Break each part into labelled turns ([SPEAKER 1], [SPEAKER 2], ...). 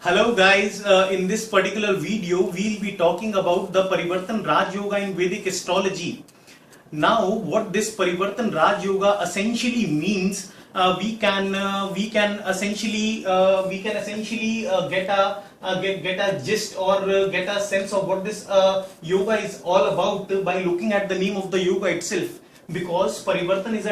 [SPEAKER 1] Hello guys, in this particular video we'll be talking about the Parivartan Raj Yoga in Vedic astrology. Now what this Parivartan Raj Yoga essentially means, we can essentially get a gist or get a sense of what this yoga is all about by looking at the name of the yoga itself. Because Parivartan is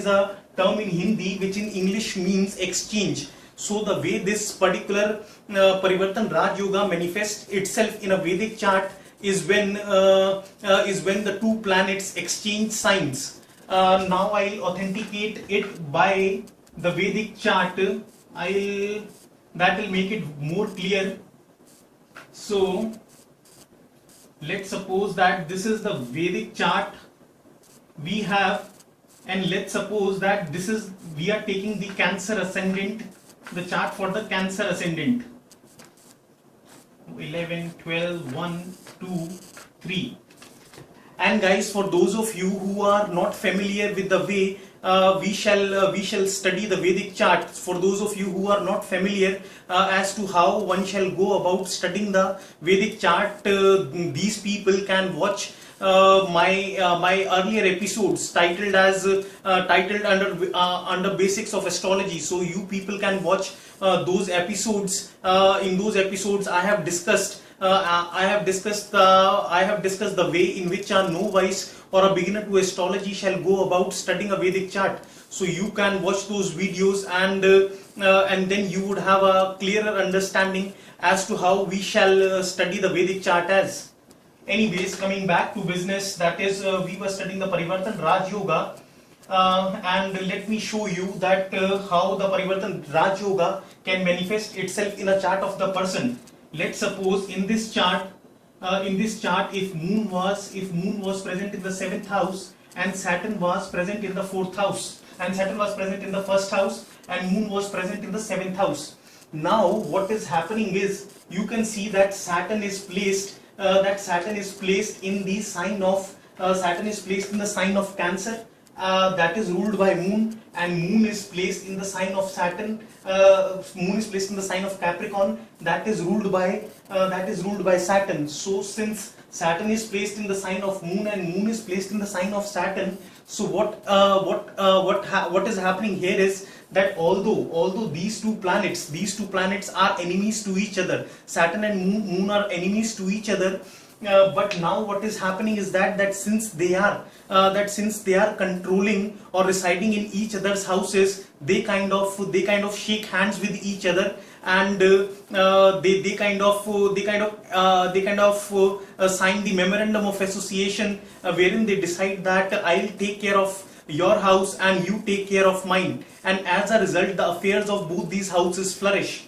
[SPEAKER 1] a term in Hindi which in English means exchange. So the way this particular Parivartan Raj Yoga manifests itself in a Vedic chart is when the two planets exchange signs. Now I'll authenticate it by the Vedic chart. That will make it more clear. So let's suppose that this is the Vedic chart we have, and let's suppose that we are taking the Cancer ascendant, the chart for the Cancer ascendant. 11, 12, 1, 2, 3. And guys, for those of you who are not familiar with the way we shall study the Vedic chart, for those of you who are not familiar as to how one shall go about studying the Vedic chart, these people can watch my earlier episodes titled under basics of astrology. So you people can watch those episodes. In those episodes I have discussed the way in which a novice or a beginner to astrology shall go about studying a Vedic chart. So you can watch those videos and then you would have a clearer understanding as to how we shall study the Vedic chart as. Anyways, coming back to business, that is we were studying the Parivartan Raj Yoga, and let me show you that how the Parivartan Raj Yoga can manifest itself in a chart of the person. Let's suppose in this chart, if moon was present in the 7th house and Saturn was present in the 4th house, and Saturn was present in the 1st house and moon was present in the 7th house. Now what is happening is, you can see that Saturn is placed in the sign of Cancer, that is ruled by moon, and moon is placed in the sign of Saturn. Moon is placed in the sign of Capricorn, that is ruled by Saturn. So since Saturn is placed in the sign of moon and moon is placed in the sign of Saturn, so what is happening here is that although these two planets are enemies to each other, Saturn and moon are enemies to each other, but now what is happening is that since they are controlling or residing in each other's houses, they kind of shake hands with each other, and they kind of sign the memorandum of association, wherein they decide that I'll take care of your house and you take care of mine, and as a result the affairs of both these houses flourish.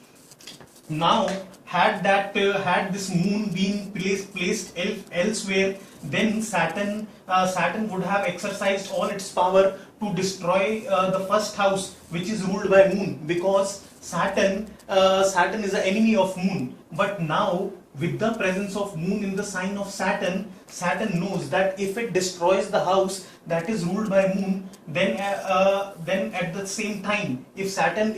[SPEAKER 1] Now had this moon been placed elsewhere, then Saturn would have exercised all its power to destroy the 1st house, which is ruled by moon, because Saturn is an enemy of moon. But now, with the presence of moon in the sign of Saturn knows that if it destroys the house that is ruled by moon, then at the same time, if Saturn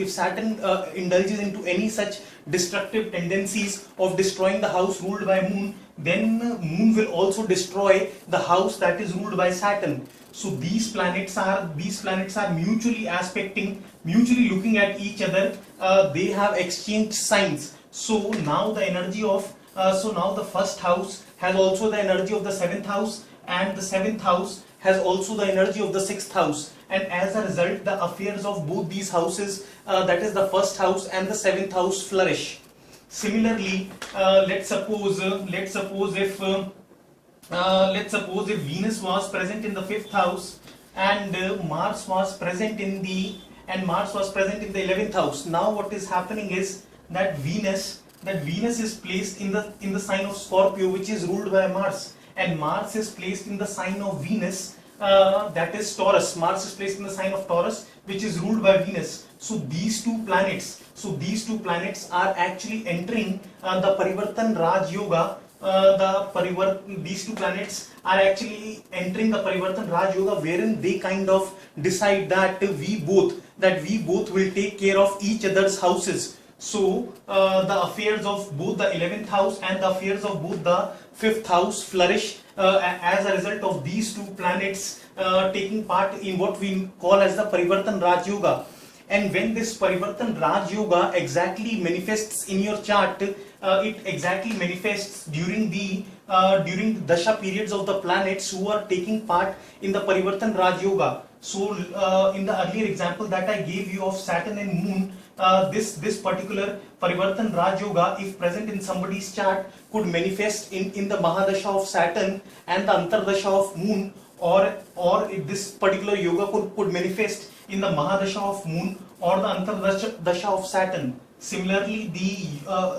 [SPEAKER 1] indulges into any such destructive tendencies of destroying the house ruled by moon, then moon will also destroy the house that is ruled by Saturn. So these planets are mutually mutually looking at each other. They have exchanged signs. So now the energy of the 1st house has also the energy of the 7th house, and the 7th house has also the energy of the 6th house, and as a result the affairs of both these houses, that is the 1st house and the 7th house, flourish. Similarly, let's suppose if Venus was present in the 5th house and Mars was present in the 11th house. Now what is happening is that Venus is placed in the sign of Scorpio, which is ruled by Mars, and Mars is placed in the sign of Venus, that is Taurus. Mars is placed in the sign of Taurus, which is ruled by Venus. So these two planets are actually entering the Parivartan Raj Yoga. These two planets are actually entering the Parivartan Raj Yoga, wherein they kind of decide that we both will take care of each other's houses. So the affairs of both the 11th house and the affairs of both the 5th house flourish as a result of these two planets taking part in what we call as the Parivartan Raj Yoga. And when this Parivartan Raj Yoga exactly manifests in your chart, it exactly manifests during the dasha periods of the planets who are taking part in the Parivartan Raj Yoga. So in the earlier example that I gave you of Saturn and Moon, this particular Parivartan Raj Yoga, if present in somebody's chart, could manifest in the Mahadasha of Saturn and the Antardasha of Moon, or if this particular yoga could manifest in the Mahadasha of Moon or the Antardasha of Saturn. Similarly,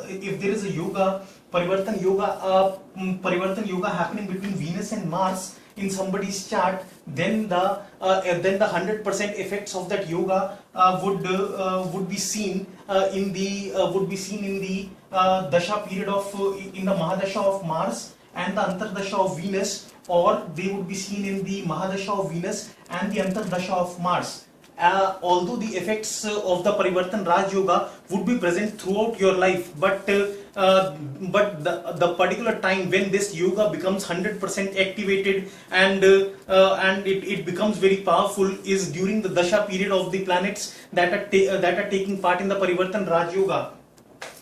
[SPEAKER 1] if there is a yoga, Parivartan yoga happening between Venus and Mars in somebody's chart, then the 100% effects of that yoga would be seen in the dasha period of in the Mahadasha of Mars and the Antardasha of Venus, or they would be seen in the Mahadasha of Venus and the Antardasha of Mars. Although the effects of the Parivartan Raj Yoga would be present throughout your life, but the particular time when this yoga becomes 100% activated and it becomes very powerful is during the dasha period of the planets that are taking part in the Parivartan Raj Yoga.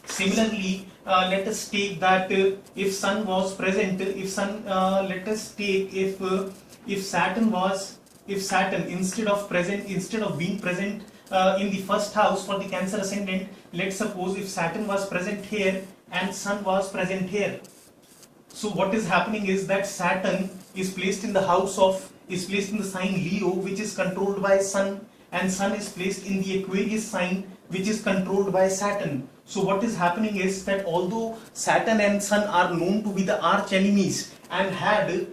[SPEAKER 1] Similarly, let us take that if Sun was present, let us take if Saturn instead of being present in the first house for the Cancer ascendant, let's suppose if Saturn was present here and Sun was present here. So what is happening is that Saturn is placed in the sign Leo, which is controlled by Sun, and Sun is placed in the Aquarius sign, which is controlled by Saturn. So what is happening is that although Saturn and Sun are known to be the arch enemies, and had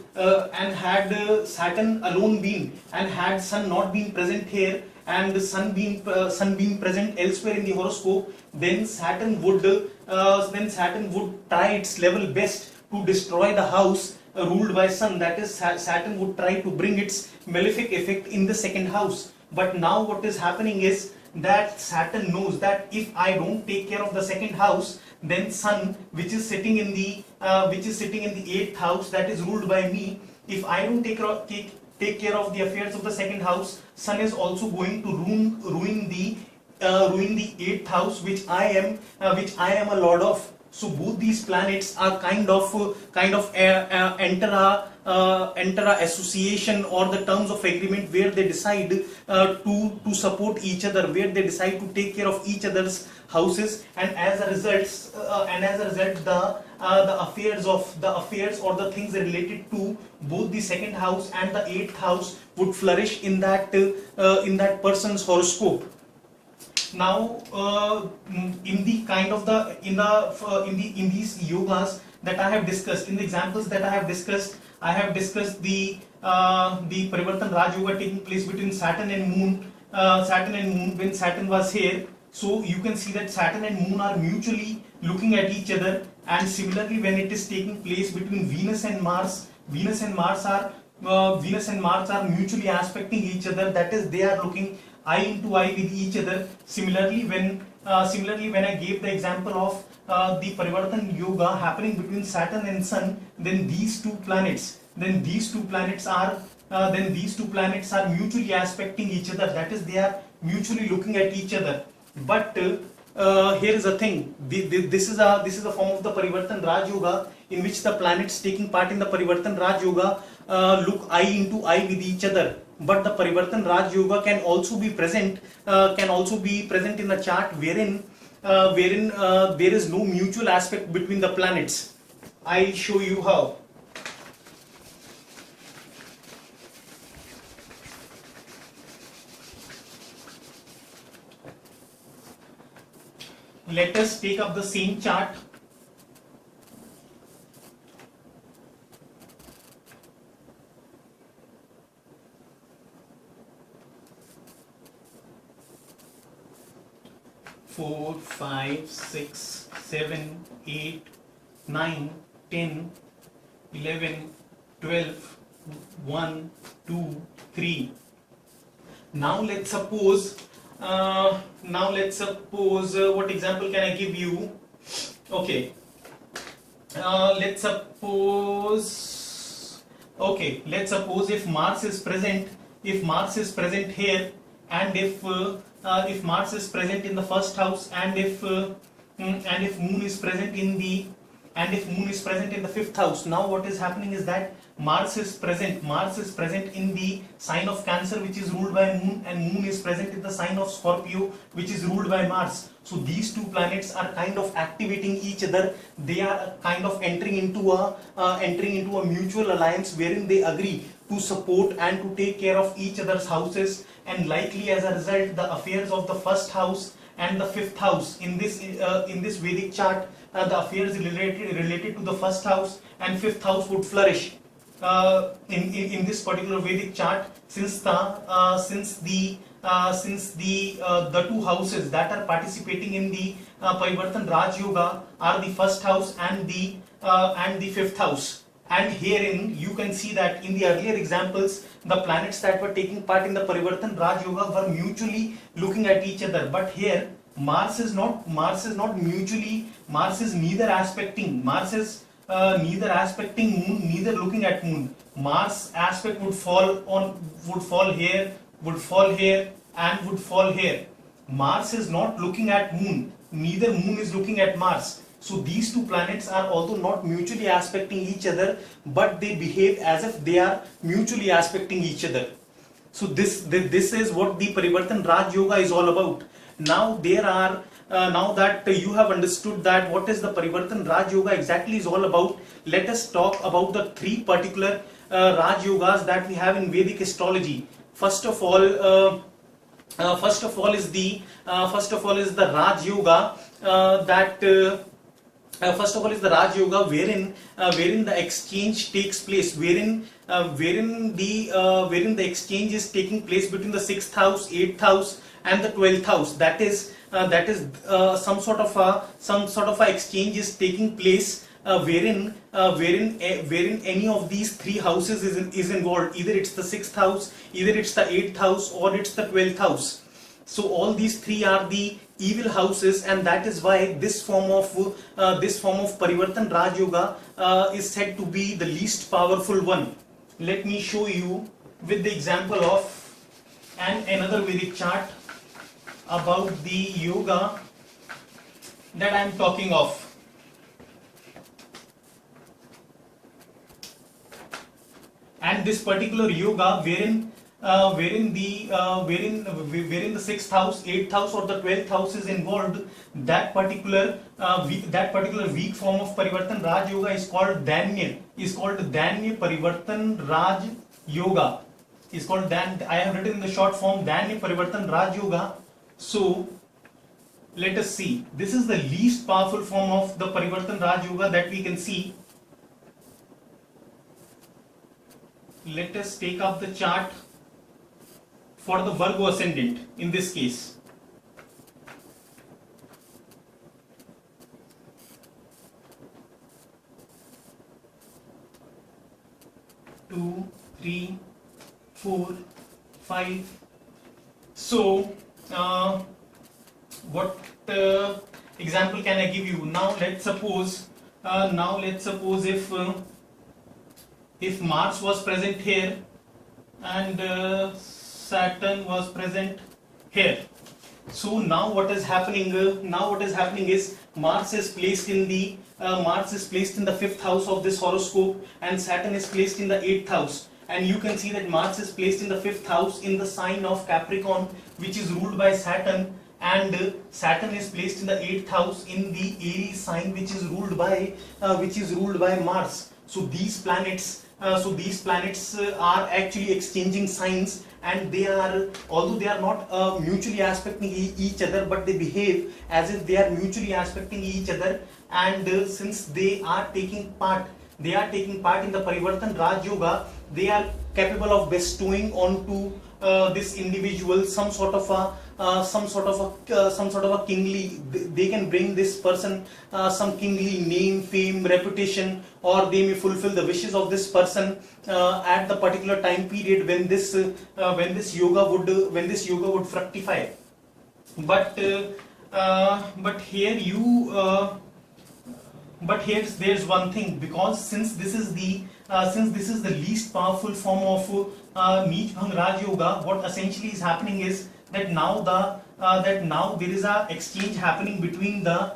[SPEAKER 1] Saturn alone been and had Sun not been present here and Sun being present elsewhere in the horoscope, then Saturn would try its level best to destroy the house ruled by Sun. That is, Saturn would try to bring its malefic effect in the second house. But now what is happening is that Saturn knows that if I don't take care of the second house, then Sun, which is sitting in the 8th house that is ruled by me, if I don't take care of the affairs of the second house, Sun is also going to ruin the 8th house, which I am a lord of. So both these planets are kind of enter a association or the terms of agreement where they decide to support each other, where they decide to take care of each other's houses, and as a result the affairs or the things related to both the second house and the 8th house would flourish in that person's horoscope. Now, in these yogas that I have discussed, in the examples that I have discussed the Parivartan Raj Yoga taking place between Saturn and Moon when Saturn was here. So you can see that Saturn and Moon are mutually looking at each other, and similarly when it is taking place between Venus and Mars are mutually aspecting each other. That is, they are looking eye into eye with each other. Similarly, when I gave the example of the Parivartan Yoga happening between Saturn and Sun, then these two planets are mutually aspecting each other. That is, they are mutually looking at each other. But here is the thing. This is a form of the Parivartan Raj Yoga in which the planets taking part in the Parivartan Raj Yoga look eye into eye with each other. But the Parivartan Raj Yoga can also be present in a chart wherein there is no mutual aspect between the planets. I'll show you how. Let us take up the same chart. Four, 5, 6, 7, 8, 9, 10, 11, 12, 1, 2, 3. Now let's suppose Now let's suppose, what example can I give you? Okay, let's suppose, okay, let's suppose if Mars is present, here, and if Mars is present in the first house, and if Moon is present in the fifth house. Now what is happening is that Mars is present in the sign of Cancer, which is ruled by Moon, and Moon is present in the sign of Scorpio, which is ruled by Mars. So these two planets are kind of activating each other. They are kind of entering into a mutual alliance wherein they agree to support and to take care of each other's houses, and likely as a result the affairs of the first house and the fifth house in this Vedic chart, the affairs related to the first house and fifth house would flourish in this particular Vedic chart, since the two houses that are participating in the Parivartan Raj Yoga are the first house and the fifth house. And herein you can see that in the earlier examples, the planets that were taking part in the Parivartan Raj Yoga were mutually looking at each other. But here Mars is not mutually. Mars is neither aspecting. Neither aspecting Moon, neither looking at Moon. Mars aspect would fall here, and would fall here. Mars is not looking at Moon, neither Moon is looking at Mars. So these two planets are although not mutually aspecting each other, but they behave as if they are mutually aspecting each other. So this is what the Parivartan Raj Yoga is all about. Now now that you have understood that what is the Parivartan Raj Yoga exactly is all about, let us talk about the three particular Raj Yogas that we have in Vedic astrology. First of all is the Raj Yoga first of all is the Raj Yoga wherein the exchange takes place, wherein the exchange is taking place between the 6th house, 8th house and the 12th house. That is some sort of a exchange is taking place wherein any of these three houses is involved. Either it's the 6th house, either it's the 8th house, or it's the 12th house. So all these three are the evil houses, and that is why this form of Parivartan Raj Yoga is said to be the least powerful one. Let me show you with the example of another Vedic chart about the yoga that I am talking of. And this particular yoga wherein the 6th house, 8th house or the 12th house is involved, that particular weak form of Parivartan Raj Yoga is called Danya Parivartan Raj Yoga. Is called I have written in the short form Danya Parivartan Raj Yoga. So let us see. This is the least powerful form of the Parivartan Raj Yoga that we can see. Let us take up the chart for the Virgo ascendant in this case. Two, three, 4, 5. So what example can I give you? Now let's suppose if Mars was present here and Saturn was present here. So now what is happening? Is Mars is placed in the 5th house of this horoscope, and Saturn is placed in the 8th house. And you can see that Mars is placed in the 5th house in the sign of Capricorn, which is ruled by Saturn, and Saturn is placed in the 8th house in the Aries sign, which is ruled by Mars. So these planets are actually exchanging signs, and they are, although they are not mutually aspecting each other, but they behave as if they are mutually aspecting each other. And since they are taking part in the Parivartan Raj Yoga, they are capable of bestowing onto this individual some sort of a kingly. They can bring this person some kingly name, fame, reputation, or they may fulfill the wishes of this person at the particular time period when this yoga would fructify. but here you but here's there's one thing, because since this is the least powerful form of Neech Bhang Raj Yoga, what essentially is happening is that now there is a exchange happening between the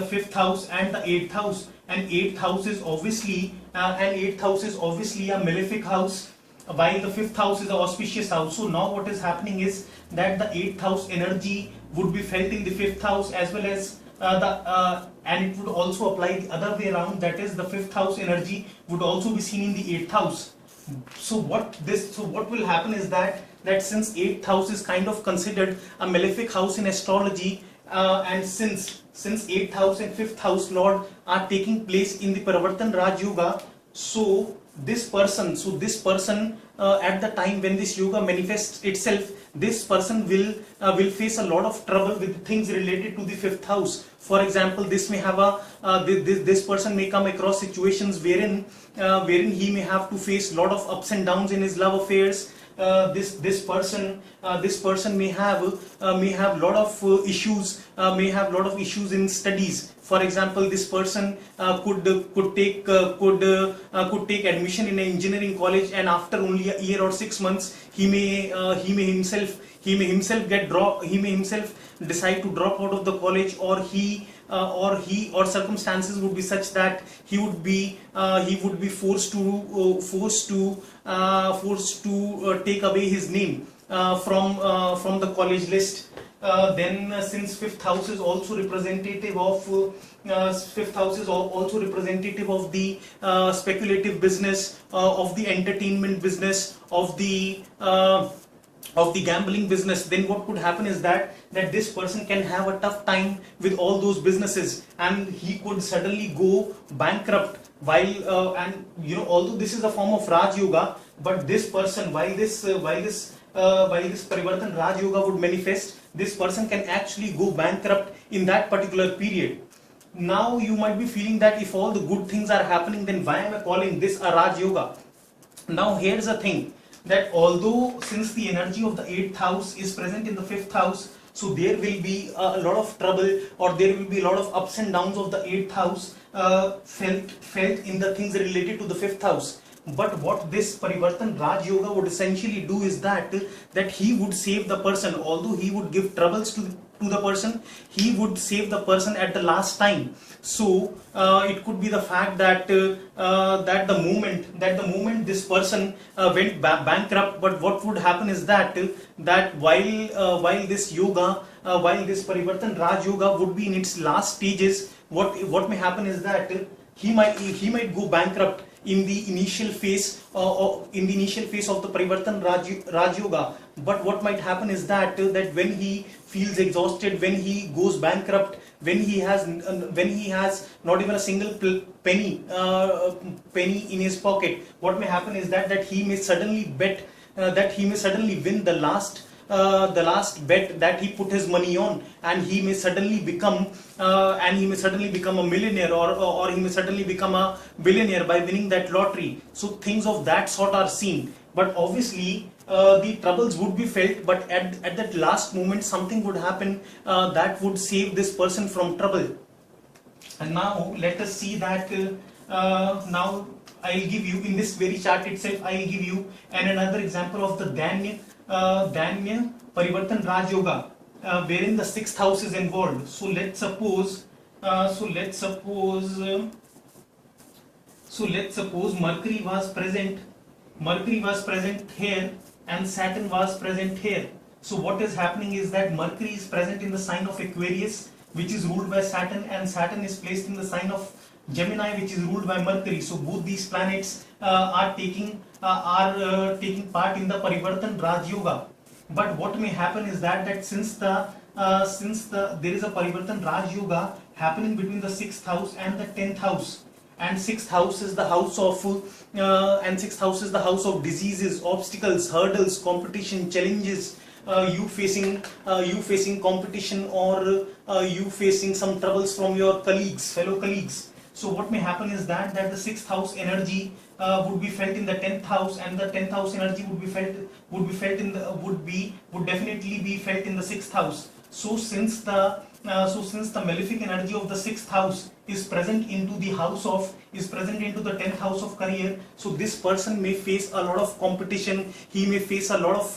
[SPEAKER 1] fifth house and the eighth house, and eighth house is obviously a malefic house, while the fifth house is the auspicious house. So now what is happening is that the eighth house energy would be felt in the fifth house, as well as and it would also apply the other way around, that is the fifth house energy would also be seen in the eighth house. So what will happen is that since eighth house is kind of considered a malefic house in astrology, and since eighth house and fifth house lord are taking place in the Parivartan Raj Yoga, so this person at the time when this yoga manifests itself, this person will face a lot of trouble with things related to the fifth house. For example, this may have this person may come across situations wherein he may have to face a lot of ups and downs in his love affairs. This person may have lot of issues, in studies. For example, this person could take admission in an engineering college, and after only a year or 6 months, he may himself decide to drop out of the college, or circumstances would be such that he would be forced to take away his name from the college list. Then since fifth house is also representative of the speculative business, of the entertainment business, of the gambling business, then what could happen is that this person can have a tough time with all those businesses, and he could suddenly go bankrupt. While although this is a form of Raj Yoga, but this person, while this Parivartan Raj Yoga would manifest, this person can actually go bankrupt in that particular period. Now you might be feeling that if all the good things are happening, then why am I calling this a Raj Yoga? Now here's the thing, that although since the energy of the 8th house is present in the 5th house, so there will be a lot of trouble, or there will be a lot of ups and downs of the 8th house felt in the things related to the 5th house. But what this Parivartan Raj Yoga would essentially do is that he would save the person. Although he would give troubles to the person, he would save the person at the last time. So it could be the fact that the moment this person went bankrupt, but what would happen is that while this Parivartan Raj Yoga would be in its last stages, what may happen is that he might go bankrupt in the initial phase of the Parivartan Raj Yoga. But what might happen is that when he feels exhausted, when he goes bankrupt, when he has not even a single penny in his pocket, what may happen is that he may suddenly win the last bet that he put his money on, and he may suddenly become a millionaire, or he may suddenly become a billionaire by winning that lottery. So things of that sort are seen, but obviously the troubles would be felt, but at that last moment something would happen that would save this person from trouble. And now let us see that now I'll give you, in this very chart itself, I'll give you another example of the Danya Parivartan Raj Yoga, wherein the 6th house is involved. So let's suppose Mercury was present here, and Saturn was present here. So what is happening is that Mercury is present in the sign of Aquarius, which is ruled by Saturn, and Saturn is placed in the sign of Gemini, which is ruled by Mercury. So both these planets are taking part in the Parivartan Raj Yoga. But what may happen is that since there is a Parivartan Raj Yoga happening between the 6th house and the 10th house, and 6th house is the house of diseases, obstacles, hurdles, competition, challenges, you facing competition, or you facing some troubles from your fellow colleagues. So what may happen is that the 6th house energy would be felt in the 10th house, and the 10th house energy would definitely be felt in the 6th house. So since the malefic energy of the sixth house is present into the tenth house of career, so this person may face a lot of competition. He may face a lot of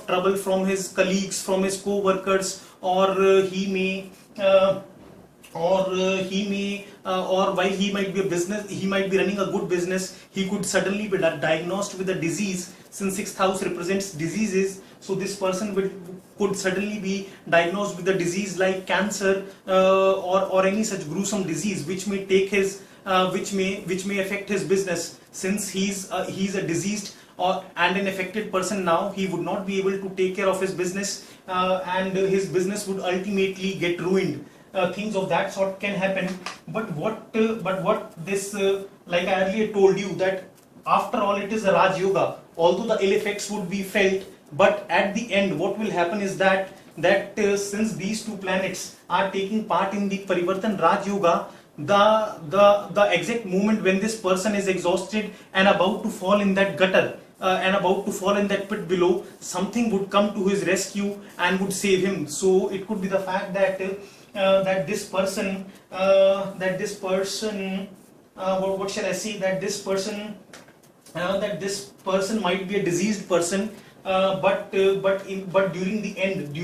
[SPEAKER 1] trouble from his colleagues, from his co-workers, or or while he might be running a good business, he could suddenly be diagnosed with a disease. Since sixth house represents diseases, so this person could suddenly be diagnosed with a disease like cancer, or any such gruesome disease which may take his which may affect his business. Since he's a diseased and an affected person now, he would not be able to take care of his business, and his business would ultimately get ruined. Things of that sort can happen. But what this, like I earlier told you, that after all it is a Raj Yoga. Although the ill effects would be felt, but at the end what will happen is that since these two planets are taking part in the Parivartan Raj Yoga, the exact moment when this person is exhausted and about to fall in that gutter, and about to fall in that pit below, something would come to his rescue and would save him. So it could be the fact that this person, what shall I say, that this person might be a diseased person, but during the end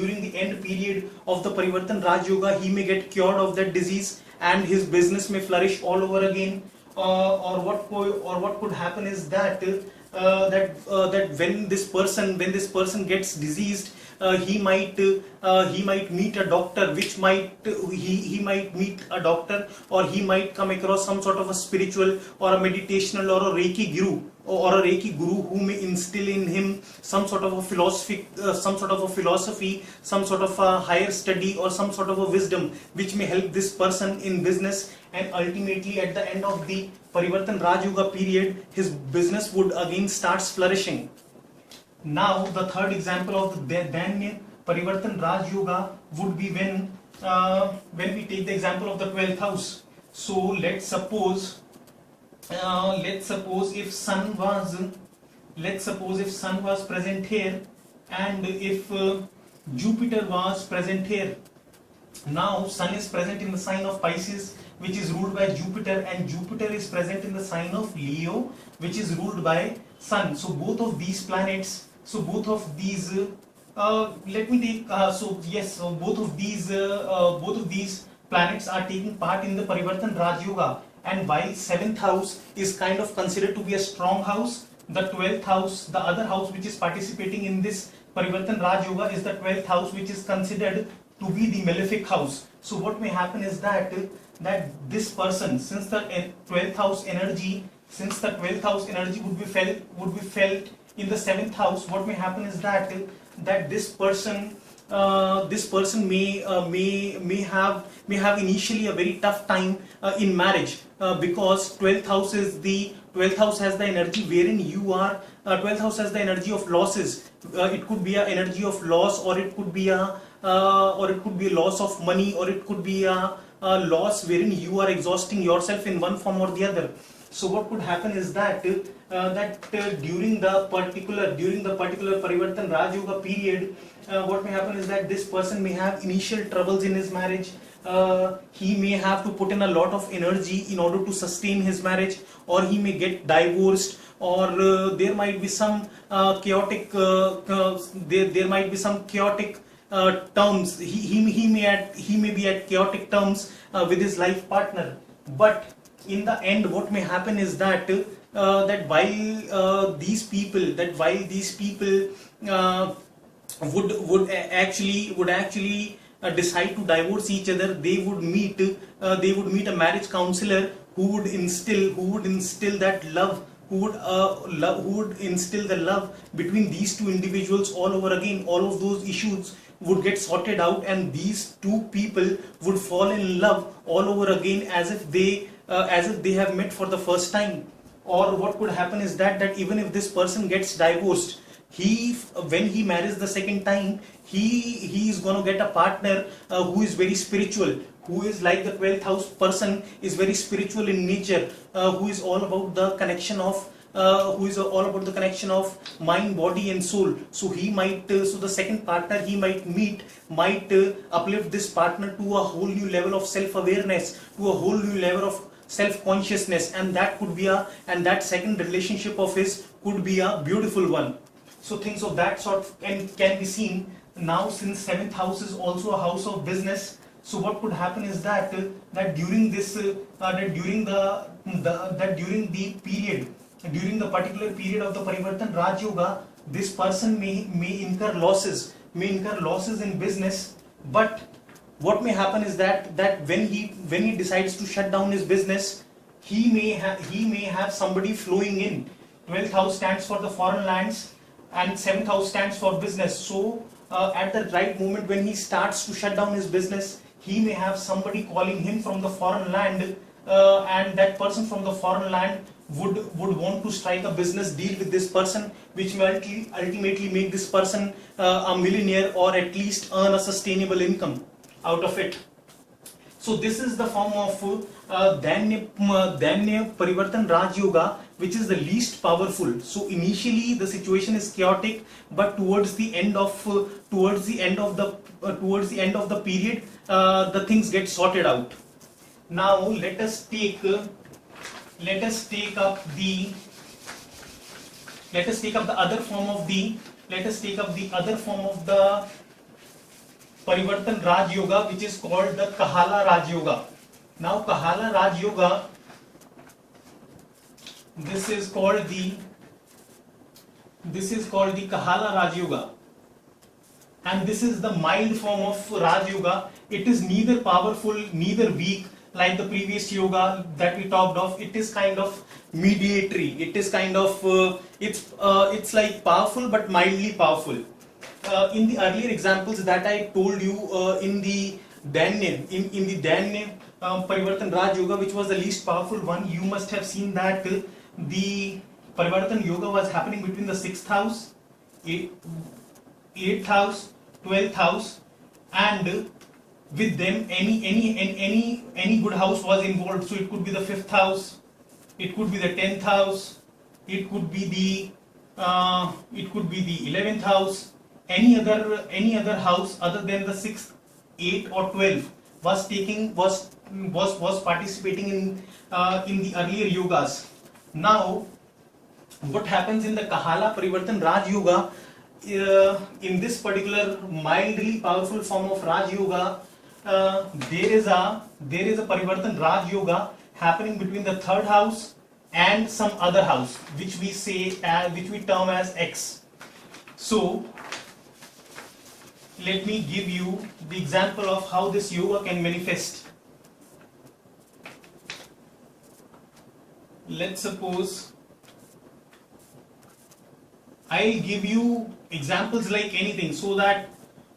[SPEAKER 1] period of the Parivartan Raj Yoga, he may get cured of that disease and his business may flourish all over again. Or what could happen is that when this person gets diseased, he might meet a doctor, he might meet a doctor, or he might come across some sort of a spiritual or a meditational or a Reiki guru who may instill in him some sort of a philosophy, some sort of a higher study, or some sort of a wisdom which may help this person in business, and ultimately at the end of the Parivartan Raj Yoga period, his business would again starts flourishing. Now the third example of the Danya Parivartan Raj Yoga would be when we take the example of the 12th house. So let's suppose if sun was present here, and if Jupiter was present here. Now sun is present in the sign of Pisces, which is ruled by Jupiter, and Jupiter is present in the sign of Leo, which is ruled by Sun. So both of these planets, both of these planets are taking part in the Parivartan Raj Yoga. And while 7th house is kind of considered to be a strong house, the 12th house, the other house which is participating in this Parivartan Raj Yoga, is the 12th house, which is considered to be the malefic house. So what may happen is that this person, since the 12th house energy would be felt in the 7th house, what may happen is that this person may have initially a very tough time in marriage, because 12th house has the energy wherein you are. 12th house has the energy of losses. It could be an energy of loss, or it could be a loss of money, or it could be a loss wherein you are exhausting yourself in one form or the other. So what could happen is that during the particular Parivartan Raj Yoga period, what may happen is that this person may have initial troubles in his marriage. He may have to put in a lot of energy in order to sustain his marriage, or he may get divorced, or there might be some chaotic terms. He may be at chaotic terms with his life partner. But in the end, what may happen is that while these people would actually decide to divorce each other, they would meet a marriage counselor who would instill that love, who would instill the love between these two individuals all over again. All of those issues would get sorted out, and these two people would fall in love all over again, as if they have met for the first time. Or what could happen is that even if this person gets divorced, when he marries the second time, he is going to get a partner who is very spiritual, who is like the 12th house person, is very spiritual in nature, who is all about the connection of all about the connection of mind, body, and soul. So he might, so the second partner he might meet might uplift this partner to a whole new level of self-awareness, to a whole new level of self-consciousness, and that could be that second relationship of his could be a beautiful one. So things of that sort can be seen. Now, since seventh house is also a house of business, so what could happen is that that during this during the period, during the particular period of the Parivartan Raj Yoga, this person may incur losses in business. But what may happen is that when he decides to shut down his business, he may have somebody flowing in. 12th house stands for the foreign lands, and 7th house stands for business. So at the right moment when he starts to shut down his business, he may have somebody calling him from the foreign land, and that person from the foreign land would want to strike a business deal with this person, which will ultimately make this person a millionaire, or at least earn a sustainable income out of it. So this is the form of Danya Parivartan Raj Yoga, which is the least powerful. So initially the situation is chaotic, but towards the end of the period, the things get sorted out. Now let us take up the other form of the Parivartan Raj Yoga, which is called the Kahala Raj Yoga. Now Kahala Raj Yoga, this is called the Kahala Raj Yoga, and this is the mild form of Raj Yoga. It is neither powerful, neither weak like the previous yoga that we talked of. It is kind of mediatory. It is kind of it's like powerful but mildly powerful. In the earlier examples that I told you, in the Danya Parivartan Raj Yoga, which was the least powerful one, you must have seen that the Parivartan Yoga was happening between the 6th house, 8th house, 12th house, and with them any good house was involved. So it could be the 5th house, it could be the 10th house, it could be the 11th house. Any other house other than the 6th, 8th, or 12th was participating in the earlier yogas. Now, what happens in the Kahala Parivartan Raj Yoga, in this particular mildly powerful form of Raj Yoga, there is a Parivartan Raj Yoga happening between the 3rd house and some other house, which we term as X. So let me give you the example of how this yoga can manifest. Let's suppose I'll give you examples like anything, so that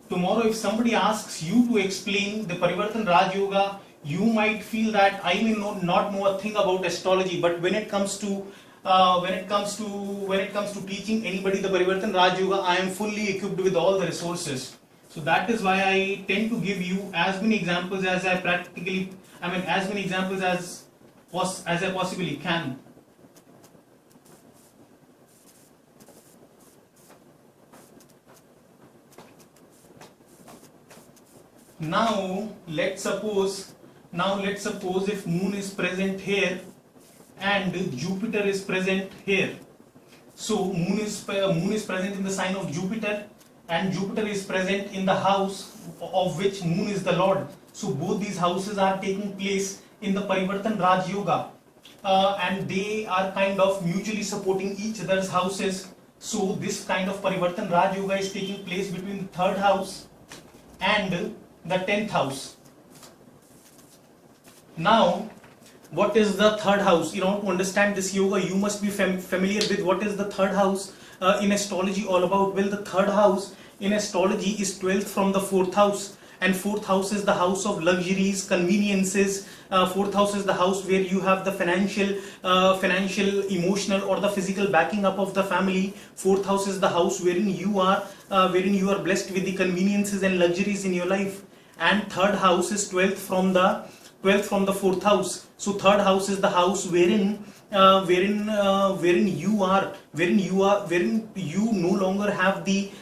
[SPEAKER 1] tomorrow if somebody asks you to explain the Parivartan Raj Yoga, you might feel that I may not know a thing about astrology, but when it comes to teaching anybody the Parivartan Raj Yoga, I am fully equipped with all the resources. So that is why I tend to give you as many examples as I possibly can. Now let's suppose if Moon is present here and Jupiter is present here. So Moon is present in the sign of Jupiter, and Jupiter is present in the house of which Moon is the Lord. So both these houses are taking place in the Parivartan Raj Yoga, and they are kind of mutually supporting each other's houses. So this kind of Parivartan Raj Yoga is taking place between the 3rd house and the 10th house. Now, what is the 3rd house? In order to understand this yoga, you must be familiar with what is the 3rd house in astrology all about. Well, the 3rd house in astrology is 12th from the 4th house, and 4th house is the house of luxuries, conveniences. 4th house is the house where you have the financial, emotional, or the physical backing up of the family. 4th house is the house wherein you are blessed with the conveniences and luxuries in your life. And 3rd house is 12th 12th from the 4th house. So third house is the house wherein you no longer have the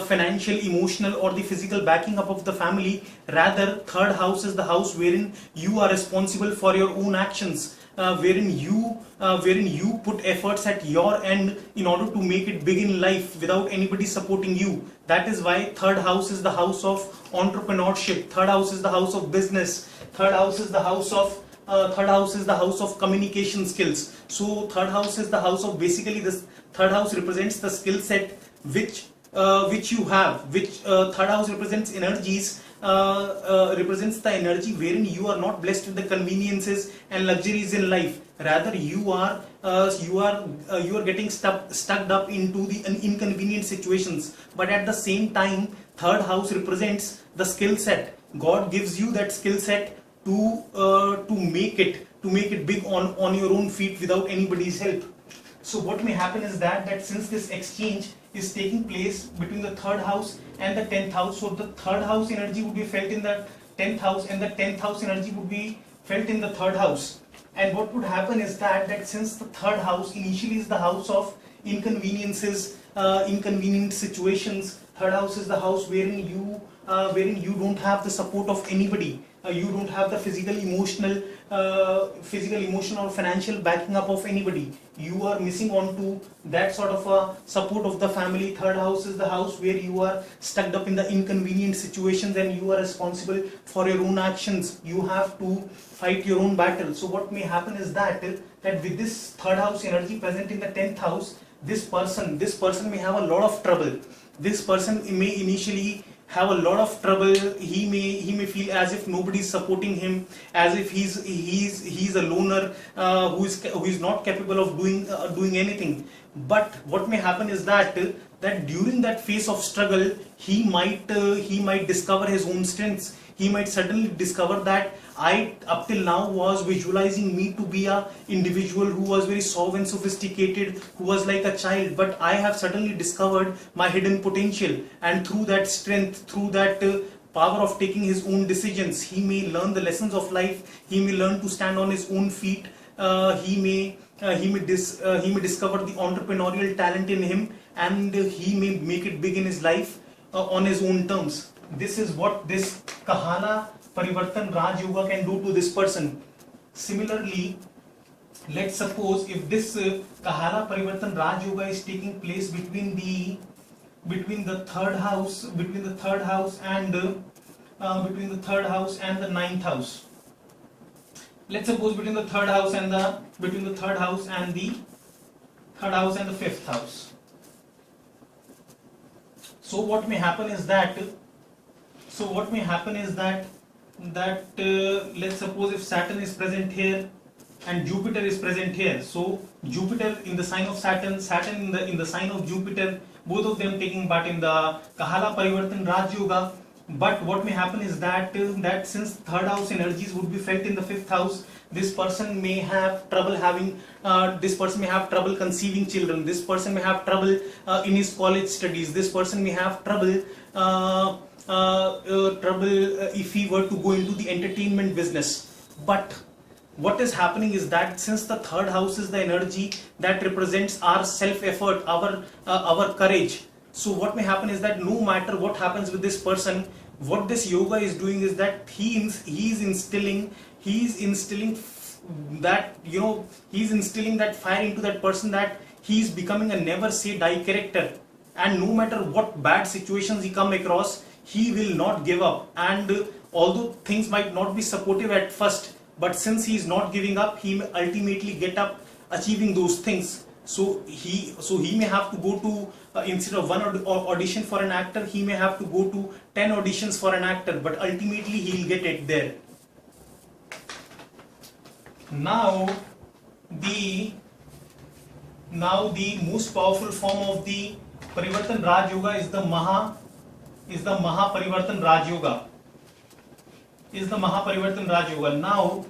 [SPEAKER 1] financial, emotional, or the physical backing up of the family. Rather, third house is the house wherein you are responsible for your own actions, wherein you put efforts at your end in order to make it big in life without anybody supporting you. That is why third house is the house of entrepreneurship. Third house is the house of business. Third house is the house of communication skills. So third house is the house of, basically this third house represents the skill set which you have, which third house represents energies, represents the energy wherein you are not blessed with the conveniences and luxuries in life. Rather, you are getting stuck up into the inconvenient situations. But at the same time, third house represents the skill set. God gives you that skill set to make it big on your own feet without anybody's help. So what may happen is that since this exchange is taking place between the third house and the 10th house, so the third house energy would be felt in the 10th house and the 10th house energy would be felt in the third house. And what would happen is that since the third house initially is the house of inconveniences, inconvenient situations, third house is the house wherein you don't have the support of anybody. You don't have the physical, emotional, or financial backing up of anybody. You are missing on to that sort of a support of the family. Third house is the house where you are stuck up in the inconvenient situations and you are responsible for your own actions. You have to fight your own battle. So what may happen is that with this third house energy present in the 10th house, this person may have a lot of trouble. This person may initially have a lot of trouble. He may feel as if nobody is supporting him, as if he's a loner who is not capable of doing anything. But what may happen is that during that phase of struggle, he might discover his own strengths. He might suddenly discover that I up till now was visualizing me to be a individual who was very suave and sophisticated, who was like a child, but I have suddenly discovered my hidden potential, and through that strength, through that power of taking his own decisions, he may learn the lessons of life. He may learn to stand on his own feet. He may discover the entrepreneurial talent in him, and he may make it big in his life on his own terms. This is what this Kahala Parivartan Raj Yoga can do to this person. Similarly, let's suppose if this Kahala Parivartan Raj Yoga is taking place between the third house and the 9th house. Let's suppose between the third house and the 5th house. So what may happen is that let's suppose if Saturn is present here and Jupiter is present here. So Jupiter in the sign of Saturn, Saturn in the sign of Jupiter, both of them taking part in the Kahala Parivartan Raj Yoga. But what may happen is that since third house energies would be felt in the 5th house, this person may have trouble conceiving children. This person may have trouble in his college studies. This person may have trouble if he were to go into the entertainment business. But what is happening is that since the third house is the energy that represents our self-effort, our courage. So what may happen is that no matter what happens with this person, what this yoga is doing is that he's instilling that fire into that person, that he's becoming a never say die character. And no matter what bad situations he come across, he will not give up. And although things might not be supportive at first, but since he is not giving up, he may ultimately get up achieving those things. So he may have to go to instead of one audition for an actor, he may have to go to 10 auditions for an actor, but ultimately he'll get it there. Now the most powerful form of the Parivartan Raj Yoga is the Maha Parivartan Raj Yoga. Now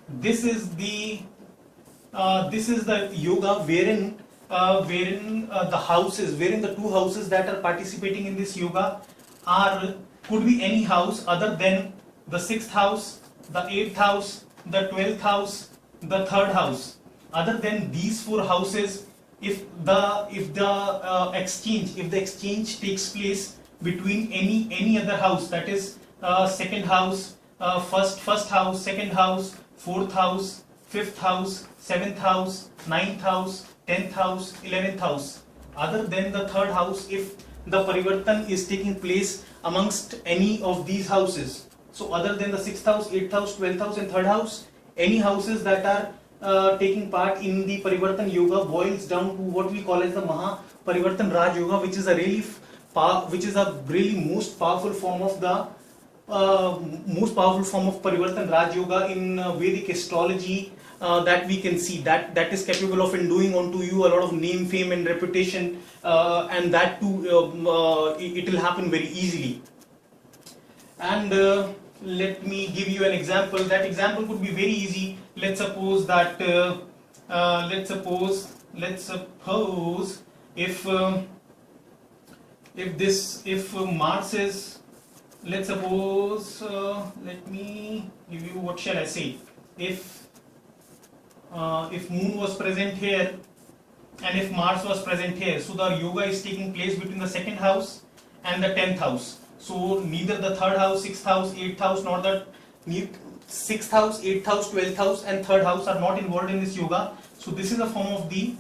[SPEAKER 1] this is the yoga wherein the two houses that are participating in this yoga could be any house other than the 6th house, the 8th house, the 12th house, the 3rd house. Other than these 4 houses, if the exchange takes place between any other house, that is second house, first house, second house, 4th house, 5th house, 7th house, 9th house, 10th house, 11th house. Other than the 3rd house, if the parivartan is taking place amongst any of these houses. So other than the 6th house, 8th house, 12th house and 3rd house, any houses that are taking part in the Parivartan Yoga boils down to what we call as the Maha Parivartan Raj Yoga, which is a really most powerful form of Parivartan Raj Yoga in Vedic astrology that we can see, that is capable of enduing onto you a lot of name, fame and reputation, and that too it will happen very easily. And let me give you an example. That example could be very easy. Let's suppose that if Mars is, let's suppose, let me give you, what shall I say, if Moon was present here and if Mars was present here, so the yoga is taking place between the 2nd house and the 10th house. So neither the 3rd house, 6th house, 8th house, nor the 6th house, 8th house, 12th house and 3rd house are not involved in this yoga. So this is a form of the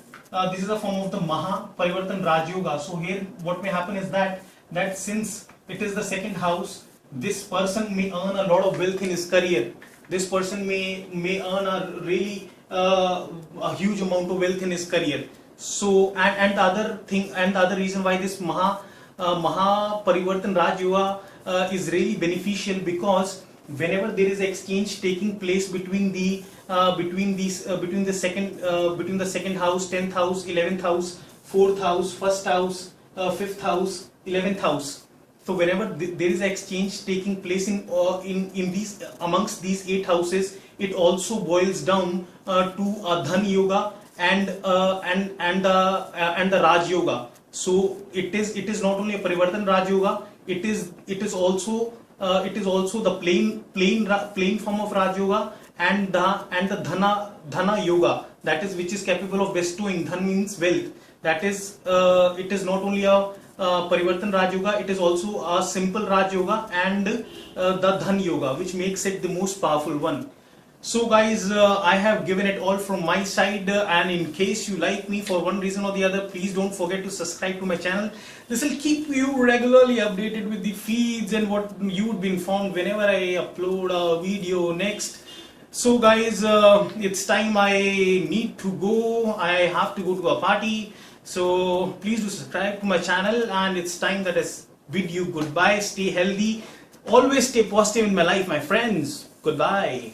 [SPEAKER 1] Maha Parivartan Raj Yoga. So here what may happen is that since it is the 2nd house, this person may earn a lot of wealth in his career. This person may earn a really a huge amount of wealth in his career. So and the other reason why this Maha Parivartan Raj Yoga is really beneficial, because whenever there is exchange taking place between the second house, 10th house, 11th house, 4th house, 1st house, 5th house, 11th house. So whenever there is exchange taking place in these amongst these 8 houses, it also boils down to a Dhan Yoga and the Raj Yoga. So it is not only a Parivartan Raj Yoga, it is also the plain form of Raj Yoga and the Dhana Yoga, that is which is capable of bestowing. Dhan means wealth. That is it is not only a Parivartan Raj Yoga, it is also a simple Raj Yoga and the Dhan Yoga, which makes it the most powerful one. So guys, I have given it all from my side, and in case you like me for one reason or the other, please don't forget to subscribe to my channel. This will keep you regularly updated with the feeds and what you would be informed whenever I upload a video next. So guys, it's time I need to go. I have to go to a party. So please do subscribe to my channel, and it's time that I bid you goodbye. Stay healthy. Always stay positive in my life, my friends. Goodbye.